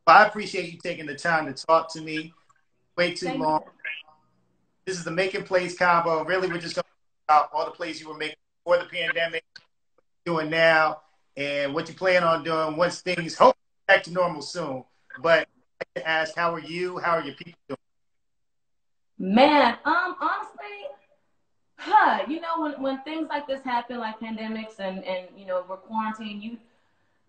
Well, I appreciate you taking the time to talk to me. Way too Thank long. you. This is the Making Plays combo. Really, we're just talking about all the plays you were making before the pandemic, doing now, and what you plan on doing once things hopefully back to normal soon. But I'd like to ask, how are you? How are your people doing? Man, honestly, you know, when things like this happen, like pandemics and you know, we're quarantined,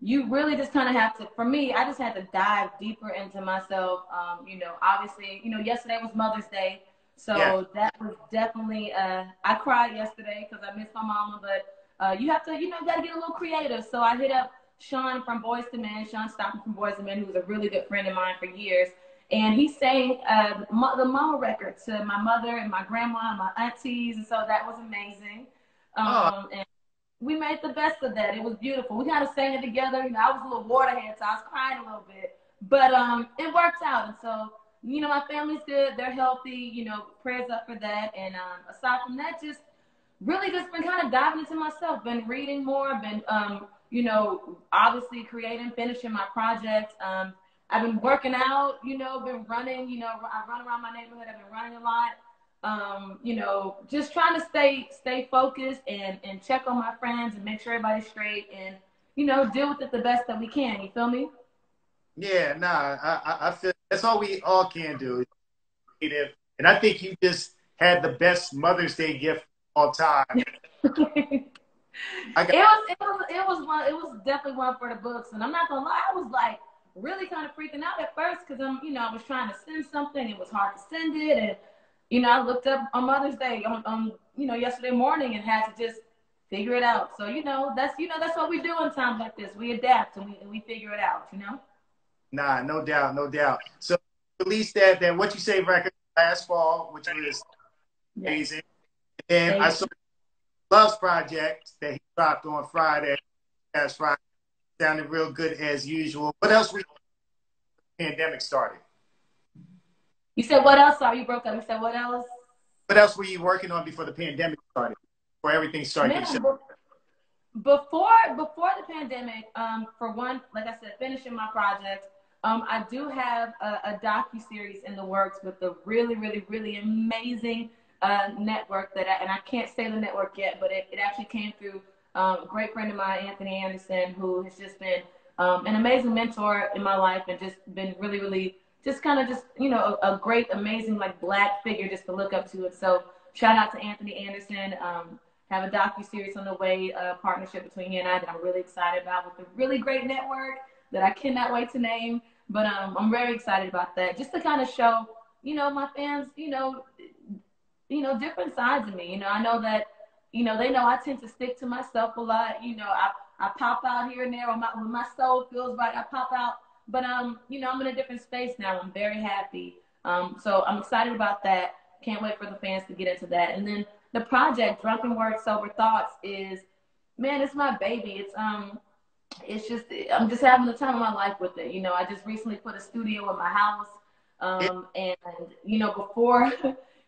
you really just kind of have to, for me, I just had to dive deeper into myself. You know, obviously, you know, yesterday was Mother's Day. Yeah. So that was definitely, I cried yesterday because I missed my mama, but you have to, you know, got to get a little creative. So I hit up Sean from Boys to Men, Sean Stockton from Boys to Men, who was a really good friend of mine for years. And he sang the mama record to my mother and my grandma and my aunties. And so that was amazing. Oh, And we made the best of that. It was beautiful. We kind of sang it together. You know, I was a little waterhead, so I was crying a little bit. But it worked out. And so, you know, my family's good. They're healthy. You know, prayers up for that. And aside from that, just really just been kind of diving into myself. Been reading more. Been, you know, obviously creating, finishing my projects. I've been working out, you know, been running, you know, I run around my neighborhood. I've been running a lot. You know, just trying to stay focused and check on my friends and make sure everybody's straight and, you know, deal with it the best that we can. You feel me? yeah, nah, I feel that's all we all can do is be creative. And I think you just had the best Mother's Day gift of all time. I got It was definitely one for the books. And I'm not gonna lie, I was like really kind of freaking out at first because you know, I was trying to send something. It was hard to send it. And, you know, I looked up on Mother's Day on you know, yesterday morning and had to just figure it out. So, you know, that's what we do in times like this. We adapt and we figure it out, you know? nah, no doubt, no doubt. So released that What You Say record last fall, which was Yes. amazing. And I Thank saw you. Love's project that he dropped on Friday, last Friday. Sounded real good as usual. What else we pandemic started? You said what else? Sorry, you broke up. You said what else? What else were you working on before the pandemic started? Before everything started getting shut? Man, before the pandemic, for one, like I said, finishing my project, I do have a docu-series in the works with a really amazing network and I can't say the network yet, but it actually came through a great friend of mine, Anthony Anderson, who has just been an amazing mentor in my life and just been really just kind of just, you know, a great, amazing, like Black figure just to look up to. And so shout out to Anthony Anderson. Have a docu-series on the way, partnership between he and I that I'm really excited about with a really great network that I cannot wait to name. But I'm very excited about that, just to kind of show, you know, my fans, different sides of me. You know, I know that, you know, they know I tend to stick to myself a lot. You know, I pop out here and there when my soul feels right, I pop out. But you know, I'm in a different space now. I'm very happy. So I'm excited about that. Can't wait for the fans to get into that. And then the project, Drunken Words, Sober Thoughts, is, man, it's my baby. It's just, I'm just having the time of my life with it. You know, I just recently put a studio in my house. And, you know, before,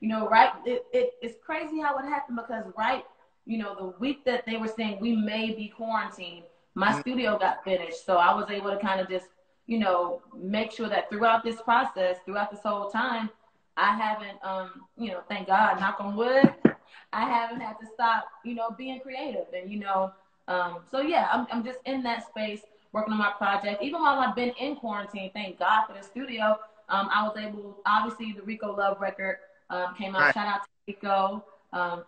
you know, right, it's crazy how it happened because, right, you know, the week that they were saying we may be quarantined, my studio got finished. So I was able to kind of just, you know, make sure that throughout this process, throughout this whole time, I haven't, you know, thank God, knock on wood, I haven't had to stop, you know, being creative. And, you know, so yeah, I'm just in that space working on my project. Even while I've been in quarantine, thank God for the studio. I was able, obviously, the Rico Love record came out. Right. Shout out to Rico,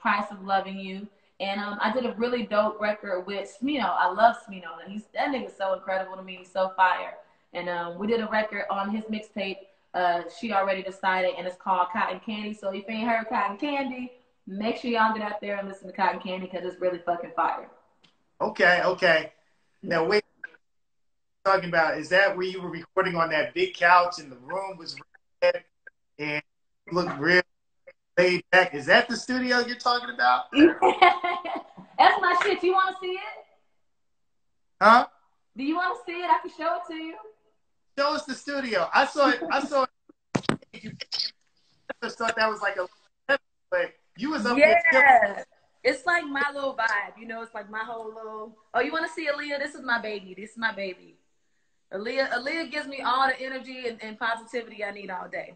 Price of Loving You. And I did a really dope record with Smino. I love Smino. That nigga's so incredible to me. He's so fire. And we did a record on his mixtape, She Already Decided, and it's called Cotton Candy. So if you ain't heard Cotton Candy, make sure y'all get out there and listen to Cotton Candy because it's really fucking fire. Okay. Now, wait, talking about, is that where you were recording on that big couch and the room was red and looked real laid back? Is that the studio you're talking about? That's my shit. You want to see it? Huh? Do you want to see it? I can show it to you. Show us the studio. I saw it. I just thought that was like but you was up there. Yeah. It's like my little vibe, you know. It's like my whole little. Oh, you want to see Aaliyah? This is my baby. Aaliyah gives me all the energy and positivity I need all day.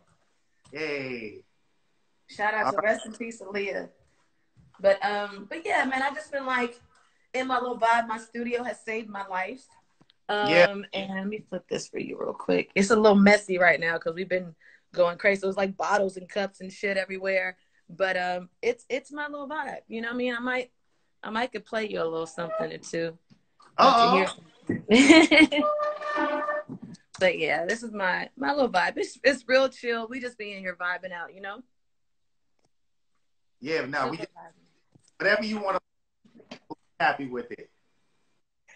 Hey. Shout out to rest in peace, Aaliyah. But yeah, man, I just been like in my little vibe. My studio has saved my life. Yeah. And let me flip this for you real quick. It's a little messy right now because we've been going crazy. So it's like bottles and cups and shit everywhere. But it's my little vibe. You know what I mean? I might could play you a little something or two. Uh-oh. But yeah, this is my little vibe. It's real chill. We just be in here vibing out, you know? Yeah, no, we just, whatever you want to be happy with it.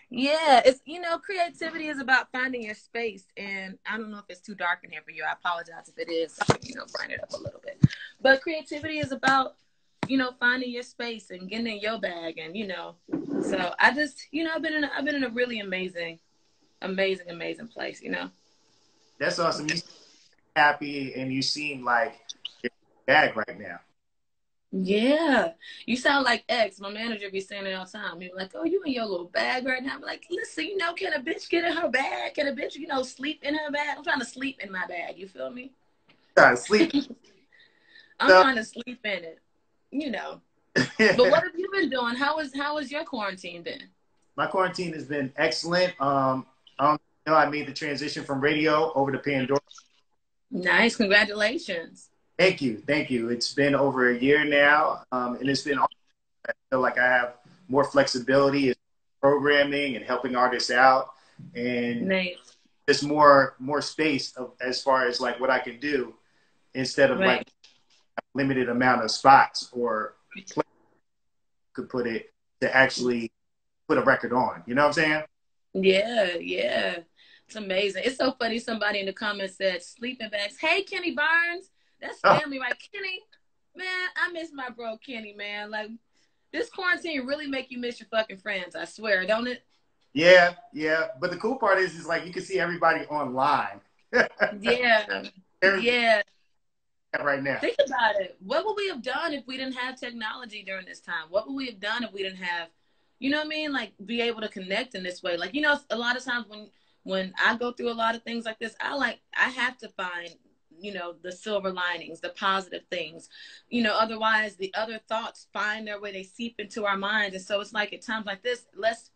Yeah, it's creativity is about finding your space, and I don't know if it's too dark in here for you. I apologize if it is. Brighten it up a little bit. But creativity is about finding your space and getting in your bag, and So I just I've been in a really amazing place. That's awesome. You seem happy and you seem like you're in your bag right now. Yeah, you sound like X. My manager be saying it all the time. He be like, "Oh, you in your little bag right now?" I'm like, "Listen, can a bitch get in her bag? Can a bitch, sleep in her bag? I'm trying to sleep in my bag. You feel me? Trying to sleep. I'm trying to sleep in it. But what have you been doing? How is your quarantine been? My quarantine has been excellent. I made the transition from radio over to Pandora. Nice, congratulations. Thank you. It's been over a year now, and it's been awesome. I feel like I have more flexibility in programming and helping artists out, and nice. just more space as far as like what I can do instead of like a limited amount of spots or could put it to actually put a record on. You know what I'm saying? Yeah. It's amazing. It's so funny. Somebody in the comments said sleeping bags. Hey, Kenny Barnes. That's family, right? Kenny, man, I miss my bro Kenny, man. Like, this quarantine really make you miss your fucking friends, I swear, don't it? Yeah. But the cool part is like you can see everybody online. Yeah. Right now. Think about it. What would we have done if we didn't have technology during this time? What would we have done if we didn't have, you know what I mean? Like, be able to connect in this way. Like, a lot of times when I go through a lot of things like this, I have to find the silver linings, the positive things, otherwise the other thoughts find their way, they seep into our minds. And so it's like at times like this, let's,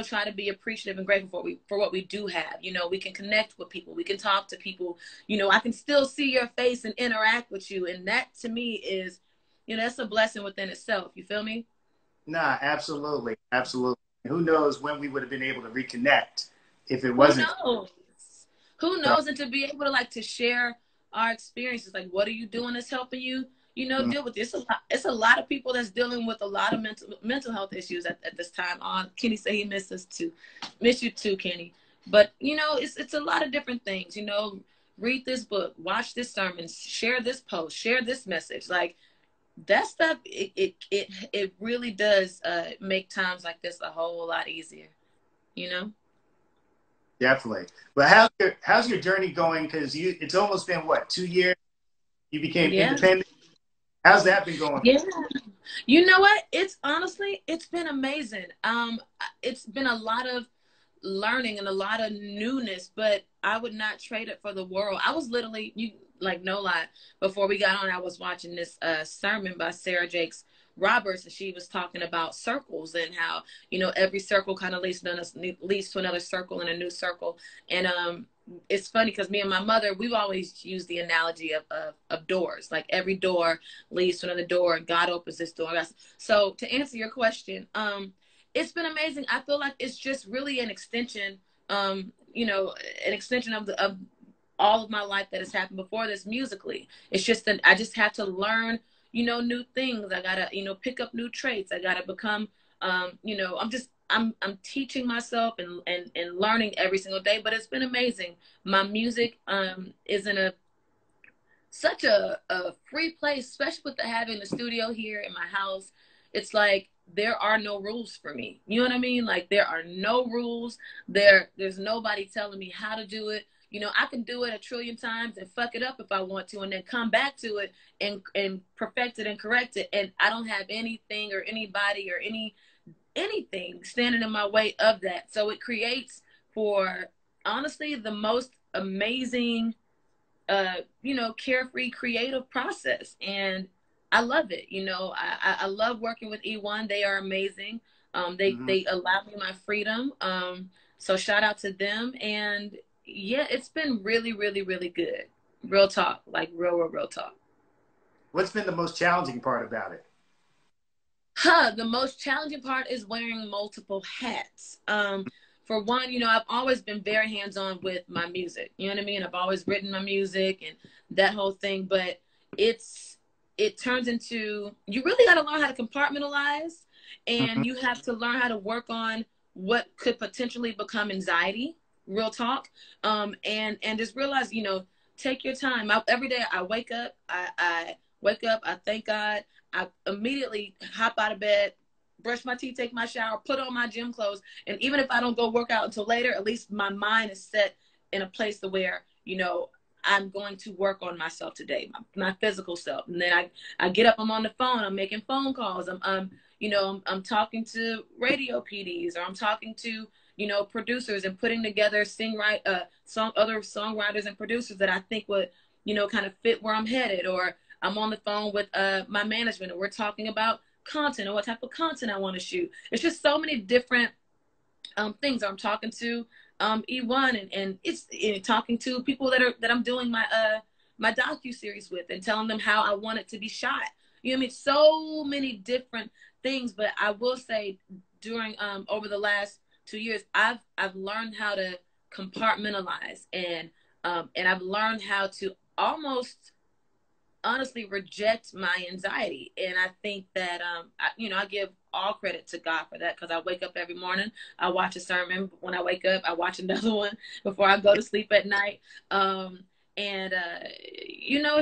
try to be appreciative and grateful for what we do have. We can connect with people. We can talk to people. I can still see your face and interact with you. And that to me is, that's a blessing within itself. You feel me? Nah, absolutely. Who knows when we would have been able to reconnect if it wasn't. Who knows? And to be able to to share our experiences, like what are you doing that's helping you, deal with this. It's a lot of people that's dealing with a lot of mental health issues at this time. Kenny said he missed us too. Miss you too, Kenny. But it's a lot of different things. Read this book, watch this sermon, share this post, share this message. Like that stuff, it really does make times like this a whole lot easier. Definitely. But how's your journey going? Because it's almost been what, 2 years? You became independent. How's that been going? Yeah. You know what? It's been amazing. It's been a lot of learning and a lot of newness, but I would not trade it for the world. I was literally, no lie, before we got on, I was watching this sermon by Sarah Jakes Roberts, and she was talking about circles and how every circle kind of leads to another circle and a new circle. And it's funny because me and my mother, we've always used the analogy of doors. Like every door leads to another door, and God opens this door. So to answer your question, it's been amazing. I feel like it's just really an extension, an extension of all of my life that has happened before this musically. It's just that I just have to learn new things. I gotta, pick up new traits. I gotta become, I'm teaching myself and learning every single day, but it's been amazing. My music, is in such a free place, especially with having the studio here in my house. It's like, there are no rules for me. You know what I mean? Like there are no rules. There's nobody telling me how to do it. I can do it a trillion times and fuck it up if I want to, and then come back to it and perfect it and correct it. And I don't have anything or anybody or anything standing in my way of that. So it creates for honestly the most amazing, you know, carefree, creative process. And I love it. You know, I love working with E1. They are amazing. Mm-hmm. They allow me my freedom. So shout out to them. And yeah, it's been really, really, really good. Real talk, like real talk. What's been the most challenging part about it? The most challenging part is wearing multiple hats. For one, you know, I've always been very hands-on with my music. You know what I mean? I've always written my music and that whole thing, but it turns into, you really got to learn how to compartmentalize, Mm-hmm. and you have to learn how to work on what could potentially become anxiety, real talk. And just realize, you know, take your time. Every day I wake up, I wake up, I thank God. I immediately hop out of bed, brush my teeth, take my shower, put on my gym clothes. And even if I don't go work out until later, at least my mind is set in a place to where, you know, I'm going to work on myself today, my physical self. And then I get up, I'm on the phone, I'm making phone calls. You know, I'm talking to radio PDs, or I'm talking to, you know, producers, and putting together other songwriters and producers that I think would, you know, kind of fit where I'm headed. Or I'm on the phone with my management, and we're talking about content, or what type of content I want to shoot. It's just so many different things. I'm talking to E1, and it's talking to people that I'm doing my docu-series with, and telling them how I want it to be shot. You know what I mean? So many different things. But I will say, during over the last 2 years, I've learned how to compartmentalize, and I've learned how to almost honestly reject my anxiety. And I think that you know, I give all credit to God for that, because I wake up every morning, I watch a sermon. When I wake up, I watch another one before I go to sleep at night. And you know,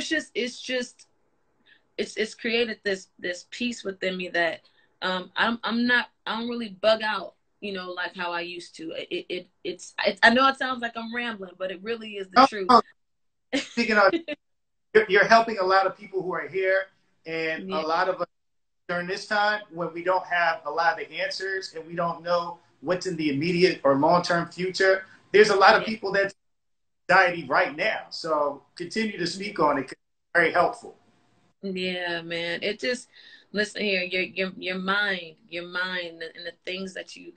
it's created this peace within me that I don't really bug out, you know, like how I used to. I know it sounds like I'm rambling, but it really is the Oh, truth. oh, speaking of, you're helping a lot of people who are here, and a Yeah. lot of us during this time when we don't have a lot of the answers and we don't know what's in the immediate or long-term future. There's a lot of Yeah. people that's anxiety right now. So continue to speak on it, 'cause it's very helpful. Yeah, man. It just, listen here, your mind, and the things that you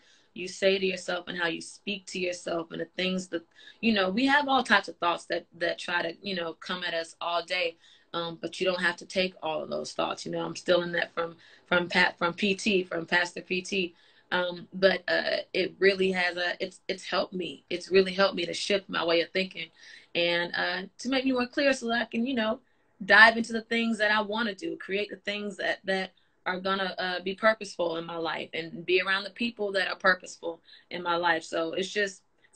say to yourself, and how you speak to yourself, and the things that, you know, we have all types of thoughts that try to, you know, come at us all day. But you don't have to take all of those thoughts. You know, I'm still in that from PT, from Pastor PT. But it really has it's helped me. It's really helped me to shift my way of thinking, and to make me more clear, so that I can, you know, dive into the things that I want to do, create the things that are gonna be purposeful in my life, and be around the people that are purposeful in my life. So it's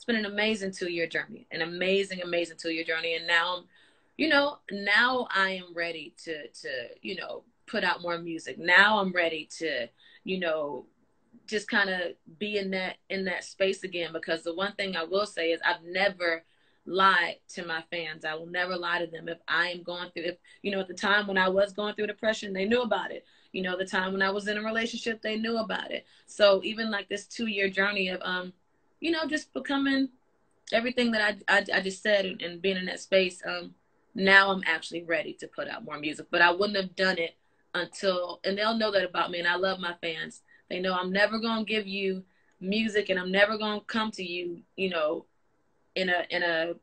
been an amazing 2 year journey, an amazing 2 year journey. And now now I am ready to, you know, put out more music. Now I'm ready to, you know, just kind of be in that space again. Because the one thing I will say is, I've never lied to my fans. I will never lie to them. If I am going through, if, you know, at the time when I was going through depression, they knew about it. You know, the time when I was in a relationship, they knew about it. So even like this 2 year journey of you know, just becoming everything that I just said, and being in that space, now I'm actually ready to put out more music. But I wouldn't have done it until, and they'll know that about me, and I love my fans. They know I'm never gonna give you music, and I'm never gonna come to you, you know, in a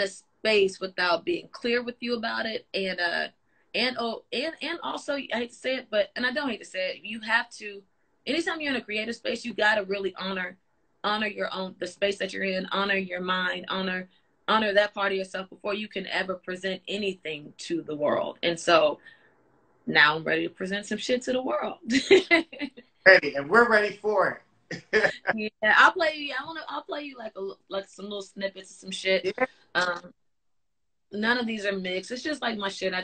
space without being clear with you about it. And also, I hate to say it, but, and I don't hate to say it, you have to, anytime you're in a creative space, you got to really honor your own, the space that you're in, honor your mind, honor that part of yourself before you can ever present anything to the world. And so now I'm ready to present some shit to the world. Ready, and we're ready for it. Yeah, I'll play you. I'll play you like some little snippets of some shit. Yeah. Um, None of these are mixed. It's just like my shit.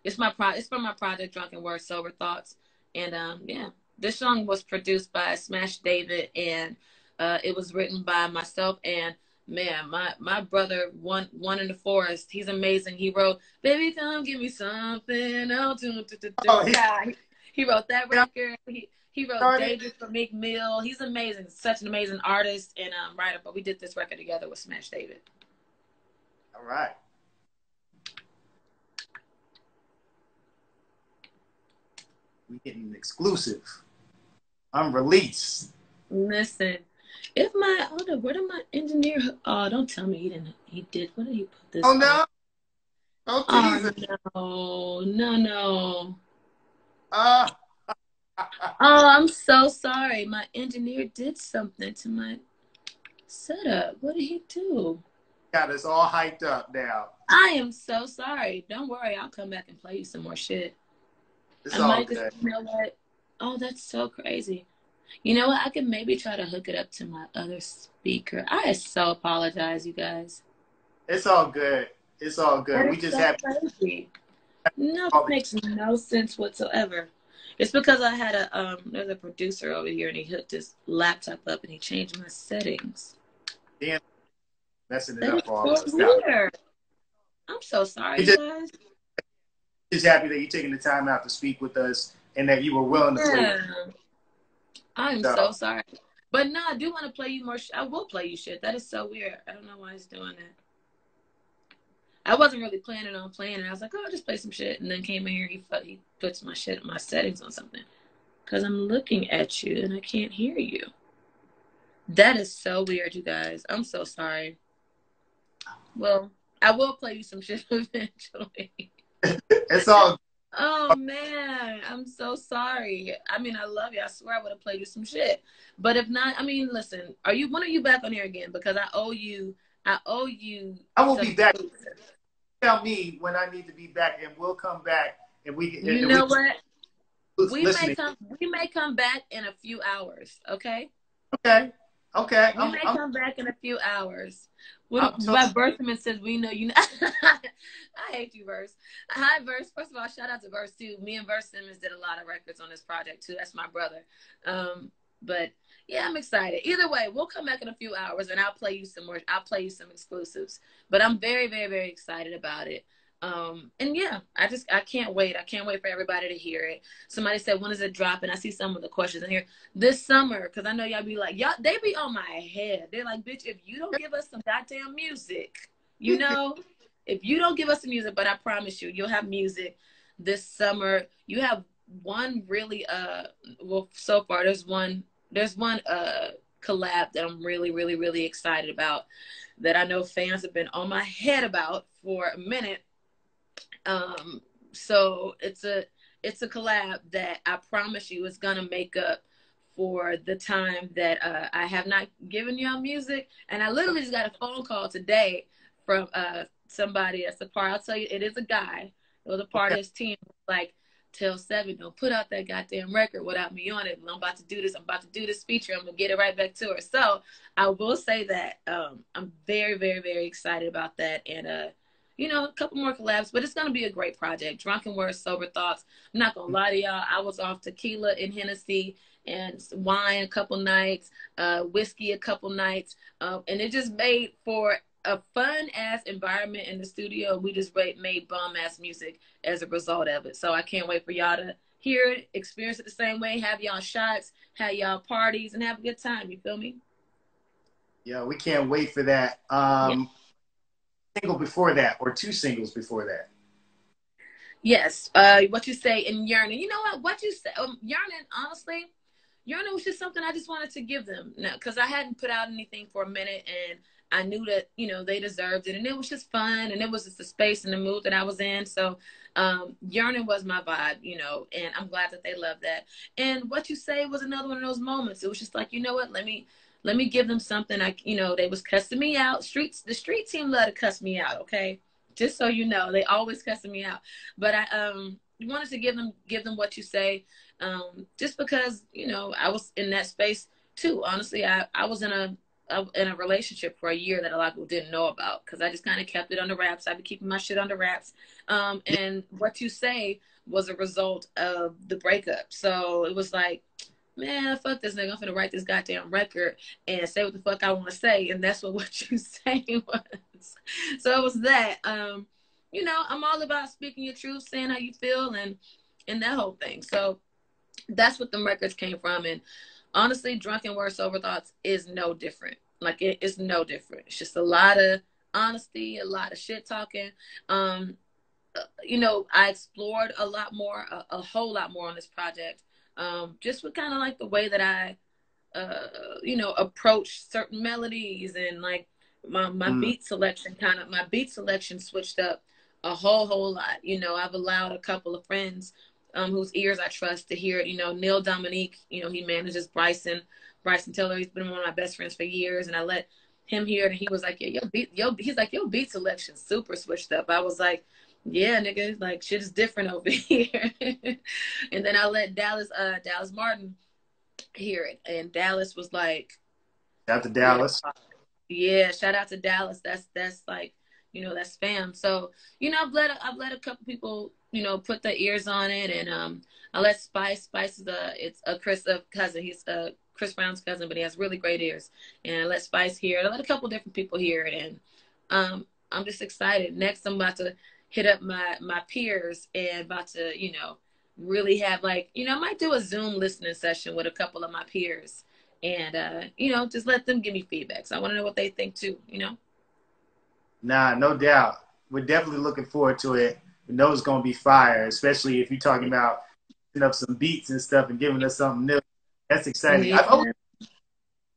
It's from my project Drunken Words Sober Thoughts. And yeah, this song was produced by Smash David, and it was written by myself and, man, my brother, one in the forest. He's amazing. He wrote "Baby Come Give Me Something." Oh, Oh, God, he wrote that yeah. record. He wrote Started. David for Meek Mill. He's amazing. Such an amazing artist and writer. But we did this record together with Smash David. All right. We getting an exclusive. Unreleased. Listen, where did my engineer? Oh, don't tell me he didn't. He did. What did he put this? Oh no! Don't tease it. No. Uh, Oh, I'm so sorry. My engineer did something to my setup. What did he do? got us all hyped up now. I am so sorry. Don't worry. I'll come back and play you some more shit. It's all good. You know what? Oh, that's so crazy. You know what? I could maybe try to hook it up to my other speaker. I so apologize, you guys. It's all good. It's all good. We just have crazy. No, it makes no sense whatsoever. It's because I had there's a producer over here and he hooked his laptop up and he changed my settings. Damn, messing it up all this weird. I'm so sorry, you guys. Just happy that you're taking the time out to speak with us and that you were willing to play. I'm so sorry. But no, I do want to play you more. I will play you shit. That is so weird. I don't know why he's doing that. I wasn't really planning on playing it. I was like, oh, I'll just play some shit. And then came in here, he puts my settings on something. Because I'm looking at you and I can't hear you. That is so weird, you guys. I'm so sorry. Well, I will play you some shit eventually. It's all. Oh, man. I'm so sorry. I mean, I love you. I swear I would have played you some shit. But if not, I mean, listen, when are you back on here again? Because I owe you. I will be back. Tell me when I need to be back, and we'll come back. And we. You know what? We may come back in a few hours. Okay. Okay. We may come back in a few hours. My Verseman says we know you. I hate you, Verse. Hi, Verse. First of all, shout out to Verse too. Me and Verse Simmons did a lot of records on this project too. That's my brother. But yeah, I'm excited. Either way, we'll come back in a few hours and I'll play you some more. I'll play you some exclusives. But I'm very, very, very excited about it. And yeah, I can't wait. I can't wait for everybody to hear it. Somebody said, when is it dropping? I see some of the questions in here. This summer, because I know y'all be like, they be on my head. They're like, bitch, if you don't give us some goddamn music, if you don't give us the music, but I promise you, you'll have music this summer. You have one really, so far there's one collab that I'm really, really, really excited about that I know fans have been on my head about for a minute. So it's a collab that I promise you is gonna make up for the time that I have not given y'all music. And I literally just got a phone call today from somebody that's a part. I'll tell you, it is a guy. It was a part of his team. Like, tell Sevyn, don't put out that goddamn record without me on it. I'm about to do this. I'm about to do this feature. I'm gonna get it right back to her. So I will say that I'm very, very, very excited about that. And a couple more collabs, but it's gonna be a great project. Drunken Words, Sober Thoughts. I'm not gonna lie to y'all. I was off tequila and Hennessy and wine a couple nights, whiskey a couple nights, and it just made for a fun ass environment in the studio. We just made bomb ass music as a result of it. So I can't wait for y'all to hear it, experience it the same way, have y'all shots, have y'all parties, and have a good time. You feel me? Yeah, we can't wait for that. Single before that, or 2 singles before that. Yes. What you say in Yearning. You know what you say, Yearning, honestly, Yearning was just something I just wanted to give them. Now, because I hadn't put out anything for a minute, and I knew that, they deserved it. And it was just fun. And it was just the space and the mood that I was in. So Yearning was my vibe, and I'm glad that they loved that. And What You Say was another one of those moments. It was just like, you know what, let me give them something. They was cussing me out. The street team love to cuss me out, okay? Just so you know, they always cussing me out. But I wanted to give them What You Say, just because, I was in that space too. Honestly, I was in a relationship for a year that a lot of people didn't know about, because I just kind of kept it under wraps. I've been keeping my shit under wraps. And What You Say was a result of the breakup. So it was like, man, fuck this nigga. I'm finna write this goddamn record and say what the fuck I want to say. And that's what You Say was. So it was that. I'm all about speaking your truth, saying how you feel, and that whole thing. So that's what them records came from. And honestly, Drunken Words Sober Thoughts is no different. Like, it is no different. It's just a lot of honesty, a lot of shit talking. You know, I explored a lot more, a whole lot more on this project. Just with kind of like the way that I, you know, approach certain melodies, and like my beat selection, my beat selection switched up a whole lot. You know, I've allowed a couple of friends whose ears I trust to hear it. You know, Neil Dominique, you know, he manages Bryson Tiller. He's been one of my best friends for years, and I let him hear it, and he was like, yeah, he's like, your beat selection super switched up. I was like, yeah, nigga, like, shit is different over here. And then I let Dallas Martin hear it, and Dallas was like, shout out to Dallas. yeah, shout out to Dallas. That's like, you know, that's fam. So, you know, I've let a couple people, you know, put their ears on it, and I let Spice is it's a Chris cousin. He's Chris Brown's cousin, but he has really great ears. And I let Spice hear it. I let a couple different people hear it, and I'm just excited. Next, I'm about to hit up my peers and about to, you know, really have, like, you know, I might do a Zoom listening session with a couple of my peers, and you know, just let them give me feedback. So I want to know what they think too, you know. Nah, no doubt. We're definitely looking forward to it. We know it's gonna be fire, especially if you're talking about putting up some beats and stuff and giving us something new. That's exciting. Yeah. I've always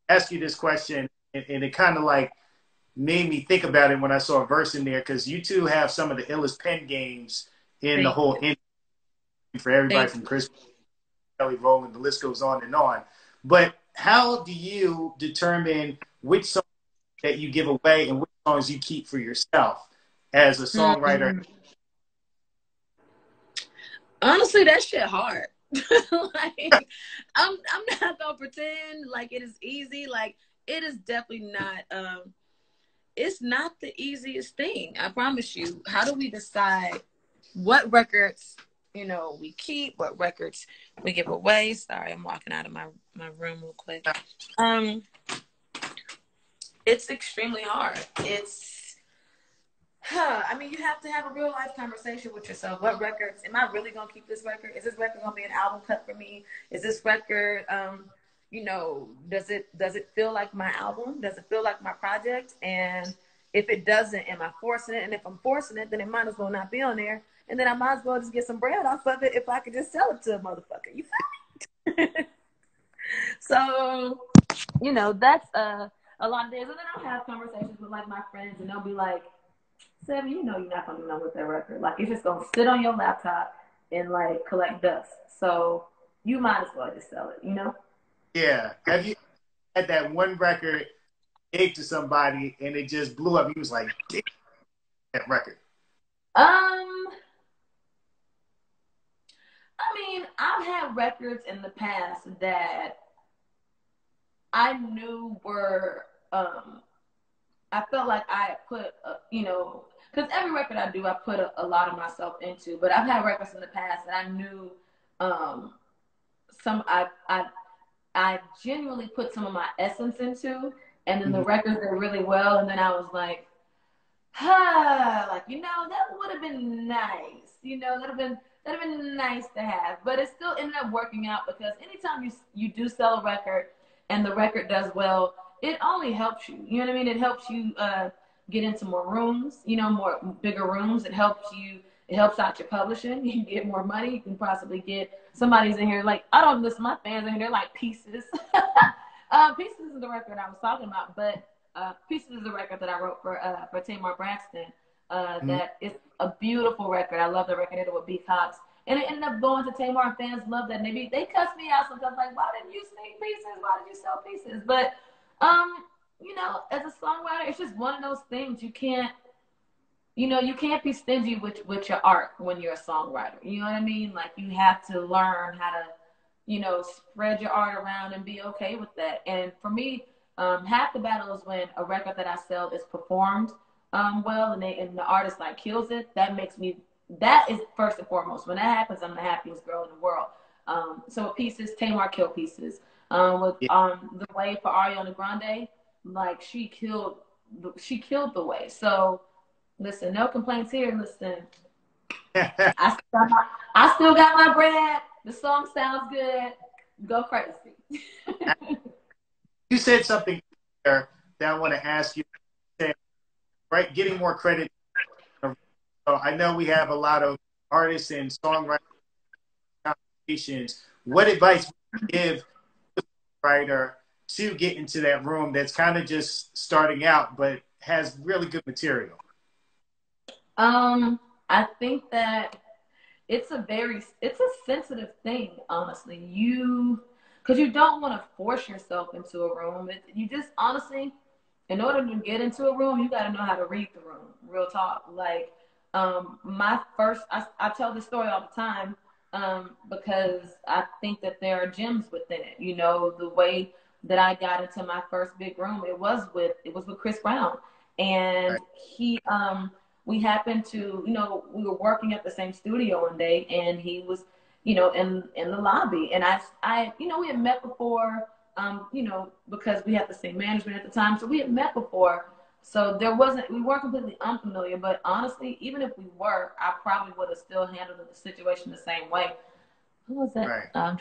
asked you this question, and it kind of like made me think about it when I saw a verse in there, because you two have some of the illest pen games in the whole industry, for everybody from Chris Kelly Rowland, the list goes on and on. But how do you determine which songs that you give away and which songs you keep for yourself as a songwriter? Honestly, that shit hard. Like, I'm not gonna pretend like it is easy. Like, it is definitely not. It's not the easiest thing. I promise you. How do we decide what records, you know, we keep, what records we give away? Sorry, I'm walking out of my room real quick. It's extremely hard. I mean, you have to have a real life conversation with yourself. What records? Am I really gonna keep this record? Is this record gonna be an album cut for me? Is this record, you know, does it feel like my album? Does it feel like my project? And if it doesn't, am I forcing it? And if I'm forcing it, then it might as well not be on there. And then I might as well just get some bread off of it if I could just sell it to a motherfucker. You feel me? So, you know, that's a lot of days. And then I'll have conversations with like my friends, and they'll be like, Sevyn, you know you're not gonna do nothing with that record. Like, it's just gonna sit on your laptop and like collect dust. So you might as well just sell it, you know? Yeah. Have you had that one record gave to somebody and it just blew up? He was like, damn, that record. I mean, I've had records in the past that I knew were I felt like I put you know, because every record I do, I put a lot of myself into. But I've had records in the past that I knew I genuinely put some of my essence into, and then the records did really well, and then I was like, like, you know, that would have been nice. You know, that'd have been nice to have. But it still ended up working out, because anytime you do sell a record and the record does well, it only helps you. You know what I mean? It helps you get into more rooms, you know, more bigger rooms. It helps out your publishing. You can get more money. You can possibly get somebody's in here, like, I don't listen, my fans in here, they're like Pieces. Pieces is the record I was talking about, but Pieces is the record that I wrote for Tamar Braxton. That is a beautiful record. I love the record. I did it with B. Cox. And it ended up going to Tamar, and fans love that. Maybe they cuss me out sometimes, like, why didn't you sing Pieces? Why did you sell Pieces? But you know, as a songwriter, it's just one of those things. You can't be stingy with your art when you're a songwriter. You know what I mean? Like, you have to learn how to, you know, spread your art around and be okay with that. And for me, half the battle is when a record that I sell is performed well, and the artist like kills it. That is first and foremost. When that happens, I'm the happiest girl in the world. So with Pieces, Tamar killed Pieces. With The Way for Ariana Grande, like, she killed The Way. So listen, no complaints here. Listen, I still got my bread. The song sounds good. Go crazy. You said something there that I want to ask you. Right, getting more credit. So I know we have a lot of artists and songwriters competitions. What advice would you give a writer to get into that room that's kind of just starting out but has really good material? I think that it's a sensitive thing, honestly. Because you don't want to force yourself into a room. You just honestly, in order to get into a room, you got to know how to read the room. Real talk. Like, I tell this story all the time, because I think that there are gems within it. You know, the way that I got into my first big room, it was with Chris Brown, and Right. we happened to, we were working at the same studio one day, and he was, in the lobby, and we had met before, because we had the same management at the time, so we had met before. So we weren't completely unfamiliar, but honestly, even if we were, I probably would have still handled the situation the same way. Who was that? Right.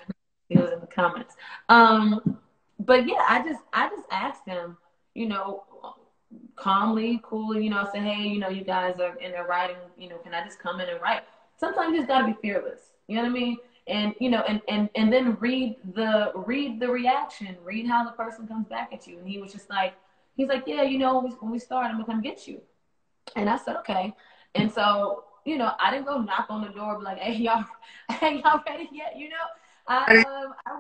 He was in the comments. But yeah, I just asked him, calmly, coolly, I said, hey, you guys are in there writing, can I just come in and write? Sometimes you just gotta be fearless. You know what I mean? And and then read the reaction, read how the person comes back at you. And he was just like, he's like, yeah, when we start, I'm gonna come get you. And I said, okay. And so, I didn't go knock on the door, be like, hey, y'all ready yet? I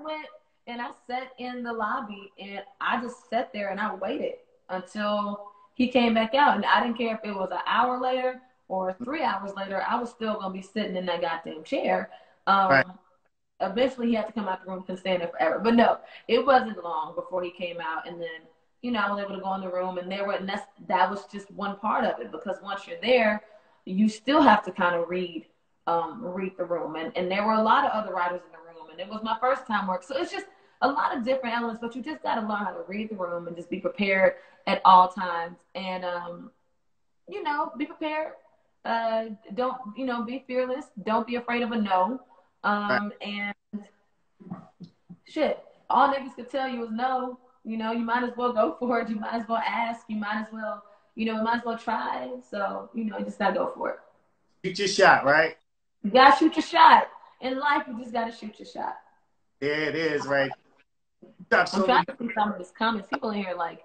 went and I sat in the lobby, and I just sat there and I waited until he came back out. And I didn't care if it was an hour later or 3 hours later, I was still gonna be sitting in that goddamn chair. Right. Eventually he had to come out the room and stand there forever. But no, it wasn't long before he came out, and then I was able to go in the room, and that was just one part of it, because once you're there, you still have to kind of read the room, and there were a lot of other writers in the room, and it was my first time work, so it's just a lot of different elements, but you just got to learn how to read the room and just be prepared at all times, and be prepared. Don't be fearless. Don't be afraid of a no. Right. And shit, all niggas could tell you is no. You might as well go for it. You might as well ask. You might as well, try. So, you just gotta go for it. Shoot your shot, right? You gotta shoot your shot. In life, you just gotta shoot your shot. There it is, right? I'm trying to see some of these comments. People in here like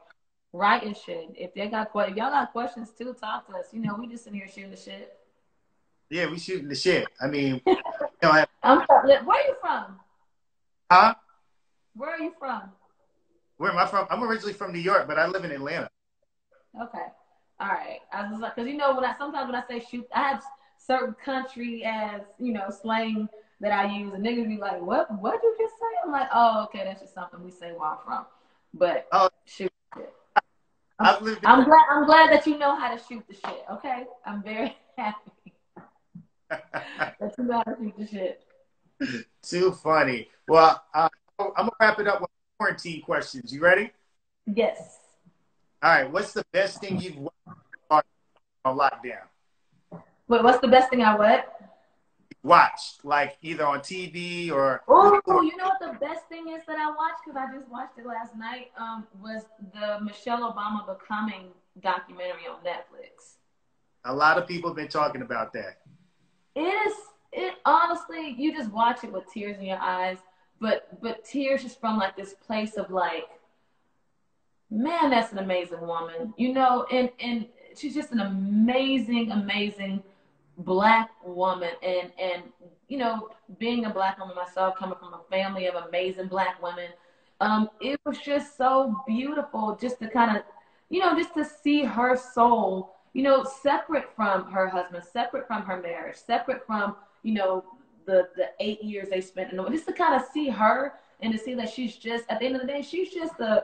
writing shit. If y'all got questions too, talk to us. We just in here shooting the shit. Yeah, we shooting the shit. I mean, where are you from? Huh? Where are you from? Where am I from? I'm originally from New York, but I live in Atlanta. Okay. All right. I was like, because sometimes when I say shoot, I have certain country as slang that I use, and niggas be like, "What did you just say?" I'm like, "Oh, okay, that's just something we say where I'm from." But shoot shit. I'm glad that you know how to shoot the shit. Okay, I'm very happy that you know how to shoot the shit. Too funny. Well, I'm gonna wrap it up with quarantine questions. You ready? Yes. All right. What's the best thing you've watched on lockdown? Wait, what's the best thing I what? Watched, like either on TV or. Oh, you know what the best thing is that I watched, because I just watched it last night. Was the Michelle Obama Becoming documentary on Netflix. A lot of people have been talking about that. It honestly, you just watch it with tears in your eyes, but tears just from like this place of like, man, that's an amazing woman, and she's just an amazing Black woman, and being a Black woman myself, coming from a family of amazing Black women, it was just so beautiful just to kind of, just to see her soul, separate from her husband, separate from her marriage, separate from, the 8 years they spent in, just to kind of see her and to see that she's just, at the end of the day, she's just a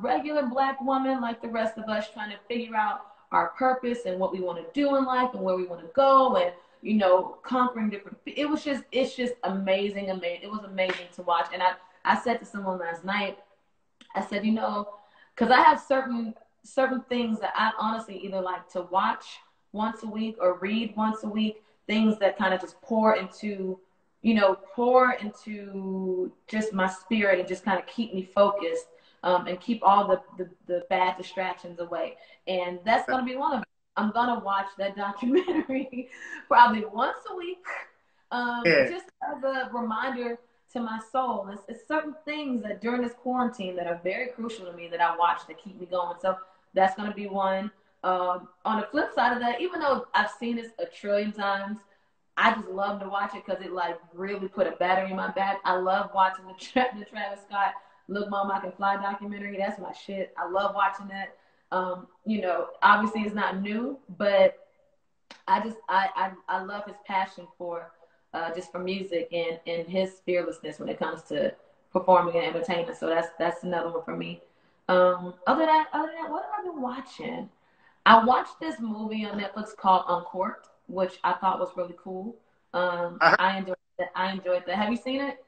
regular Black woman like the rest of us, trying to figure out our purpose and what we want to do in life and where we want to go, and conquering different. It's just amazing. It was amazing to watch. And I said to someone last night, I said, because I have certain things that I honestly either like to watch once a week or read once a week, things that kind of just pour into pour into just my spirit and just kind of keep me focused, and keep all the bad distractions away. And that's going to be one of them. I'm going to watch that documentary probably once a week, Yeah. just as a reminder to my soul. It's certain things that during this quarantine that are very crucial to me that I watch that keep me going. So that's going to be one. On the flip side of that, even though I've seen this a trillion times, I just love to watch it because it like really put a battery in my back. I love watching the Travis Scott "Look Mom, I Can Fly" documentary. That's my shit. I love watching that. Obviously it's not new, but I love his passion for just for music and his fearlessness when it comes to performing and entertaining. So that's another one for me. Other than that, what have I been watching? I watched this movie on Netflix called Uncorked, which I thought was really cool. I enjoyed that. Have you seen it?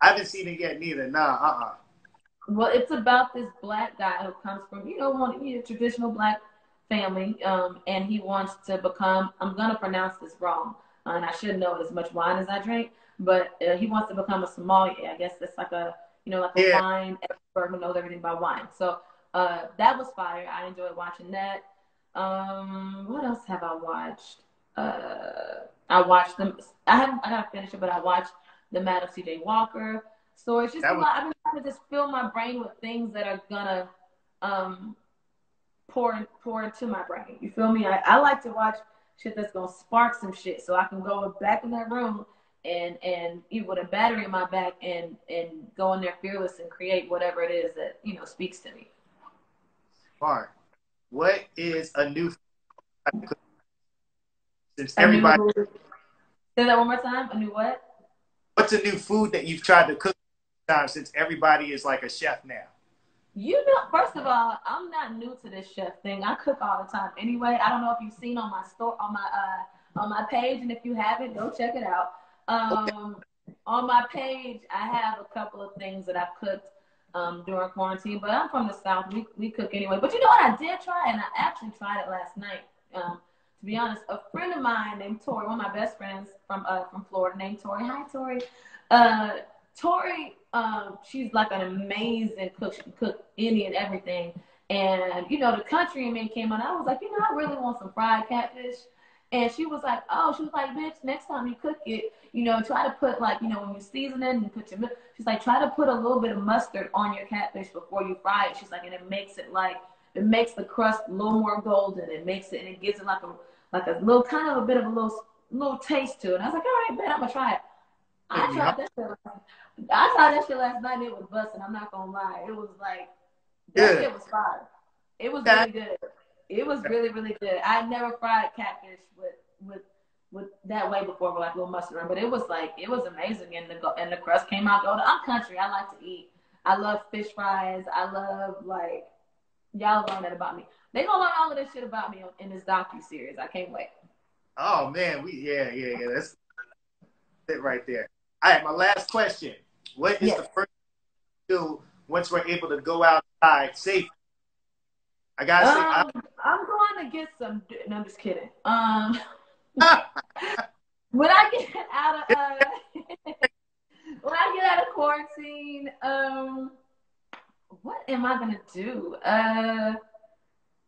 I haven't seen it yet neither. Nah. Well, it's about this black guy who comes from, traditional black family, and he wants to become, I'm going to pronounce this wrong, and I should know as much wine as I drink, but he wants to become a sommelier. I guess it's like a wine expert who knows everything about wine. So that was fire. I enjoyed watching that. What else have I watched? I watched them. I got to finish it, but I watched the Madam C.J. Walker. So it's just a lot. I've been trying to just fill my brain with things that are gonna pour into my brain. You feel me? I like to watch shit that's gonna spark some shit, so I can go back in that room and even with a battery in my back and go in there fearless and create whatever it is that speaks to me. Smart. What is a new since everybody? Say that one more time. A new what? What's a new food that you've tried to cook since everybody is like a chef now? First of all, I'm not new to this chef thing. I cook all the time anyway. I don't know if you've seen on my page, and if you haven't, go check it out. On my page, I have a couple of things that I've cooked during quarantine, but I'm from the South. We cook anyway. But you know what I did try, and I actually tried it last night. To be honest, a friend of mine named Tori, one of my best friends from Florida, named Tori. Hi, Tori. Tori, she's like an amazing cook. She can cook any and everything. And, the country in me came on. I was like, I really want some fried catfish. And she was like, bitch, next time you cook it, try to put when you season it and put your milk, she's like, try to put a little bit of mustard on your catfish before you fry it. She's like, and it makes the crust a little more golden. And it gives it like a little, kind of a bit of a little taste to it. And I was like, all right, bet I'm gonna try it. I tried that shit last night. And it was busting. I'm not gonna lie. It was like that shit was fire. It was really good. It was really, really good. I never fried catfish with that way before, with like little mustard on, but it was amazing. And the crust came out golden. I'm country. I like to eat. I love fish fries. I love y'all learn that about me. They gonna learn all of this shit about me in this docu-series. I can't wait. Oh man, that's it right there. All right, my last question. What is the first thing you do once we're able to go outside safely? I gotta say, I'm going to get some. No, I'm just kidding. When I get out of quarantine, what am I gonna do?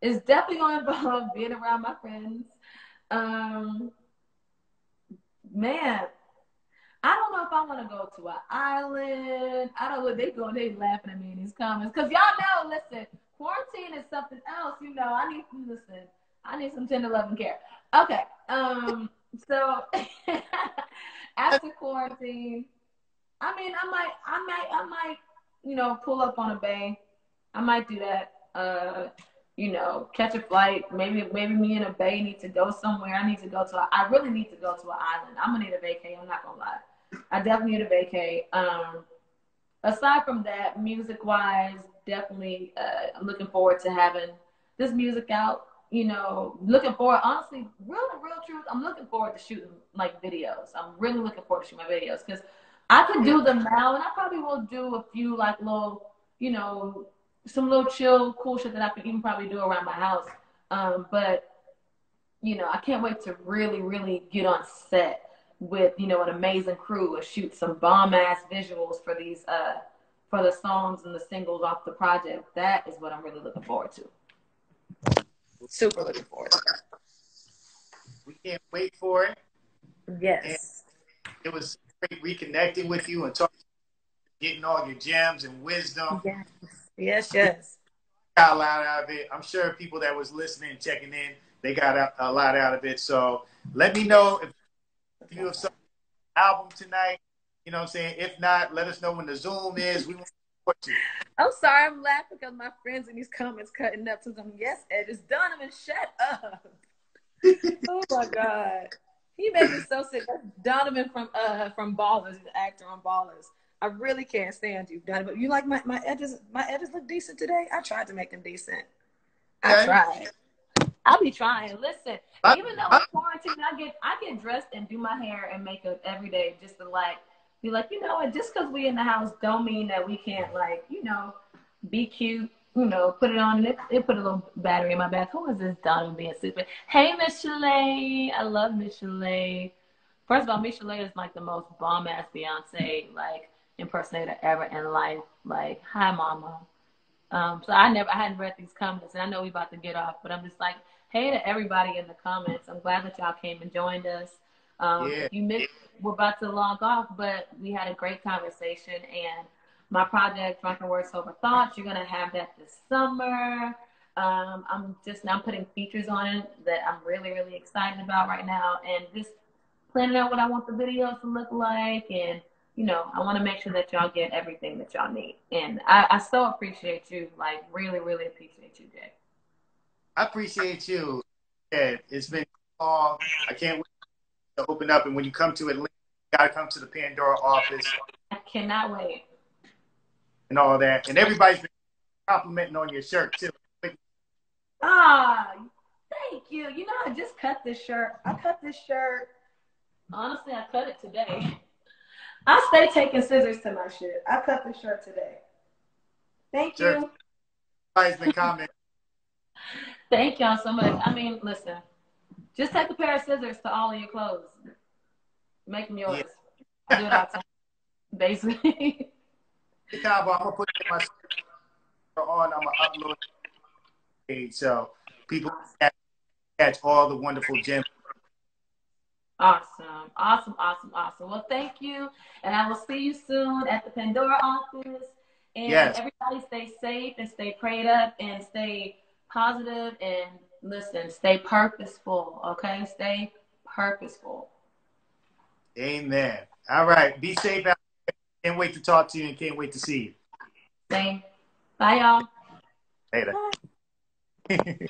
It's definitely gonna involve being around my friends. Man, I don't know if I want to go to an island. I don't know what they laughing at me in these comments. Because y'all know, listen, quarantine is something else. I need some tender love and care. Okay. So after quarantine, I mean, I might, pull up on a bay. I might do that. Catch a flight. Maybe me and a bay need to go somewhere. I really need to go to an island. I'm gonna need a vacay. I'm not gonna lie. I definitely need a vacay. Aside from that, music-wise, definitely I'm looking forward to having this music out. Looking forward, honestly, real truth, I'm looking forward to shooting videos. I'm really looking forward to shooting my videos because I could do them now, and I probably will do a few little, some little chill, cool shit that I could even probably do around my house. But I can't wait to really, really get on set with, you know, an amazing crew and shoot some bomb ass visuals for these for the songs and the singles off the project. That is what I'm really looking forward to. Super looking forward to it. We can't wait for it. Yes. And it was great reconnecting with you and talking, getting all your gems and wisdom. Yes. Yes, yes. Got a lot out of it. I'm sure people that was listening, checking in, they got a lot out of it. So let me know if you have some album tonight. You know what I'm saying? If not, let us know when the Zoom is. We want to support you. I'm sorry, I'm laughing because my friends in these comments cutting up to them. Yes, Ed, it's Donovan, shut up. Oh my God. He made me so sick. That's Donovan from Ballers, the actor on Ballers. I really can't stand you, Donovan. You like my edges? My edges look decent today. I tried to make them decent. I tried. I'll be trying. Listen, even though it's quarantine, I get dressed and do my hair and makeup every day just to like be like, you know what, just because we in the house don't mean that we can't, like, you know, be cute, you know, put it on. It put a little battery in my back. Who is this Donovan being stupid? Hey, Miss Chalet. I love Miss Chalet. First of all, Miss Chalet is like the most bomb ass Beyonce like impersonator ever in life. Like, hi, mama. So I hadn't read these comments, and I know we about to get off, but I'm just like, hey to everybody in the comments. I'm glad that y'all came and joined us. If you missed, we're about to log off, but we had a great conversation, and my project, Drunken Words Over Thoughts, you're gonna have that this summer. I'm putting features on it that I'm really, really excited about right now, and just planning out what I want the videos to look like, and you know, I want to make sure that y'all get everything that y'all need. And I so appreciate you, like really, really appreciate you, Jay. I appreciate you. Yeah, it's been long. I can't wait to open up. And when you come to Atlanta, you got to come to the Pandora office. I cannot wait. And all that. And everybody's been complimenting on your shirt, too. Thank you. You know, I just cut this shirt. Honestly, I cut it today. I stay taking scissors to my shit. I cut the shirt today. Thank you. Everybody's been commenting. Thank y'all so much. I mean, listen, just take a pair of scissors to all of your clothes. Make them yours. Yeah. I do it all the time, basically. I'm going to put my on. I'm going to upload it so people can catch all the wonderful gems. Awesome. Well, thank you. And I will see you soon at the Pandora office. And everybody stay safe and stay prayed up and stay positive and listen, stay purposeful. Okay? Stay purposeful. Amen. All right. Be safe out there. Can't wait to talk to you and can't wait to see you. Same. Bye, y'all. Later. Bye.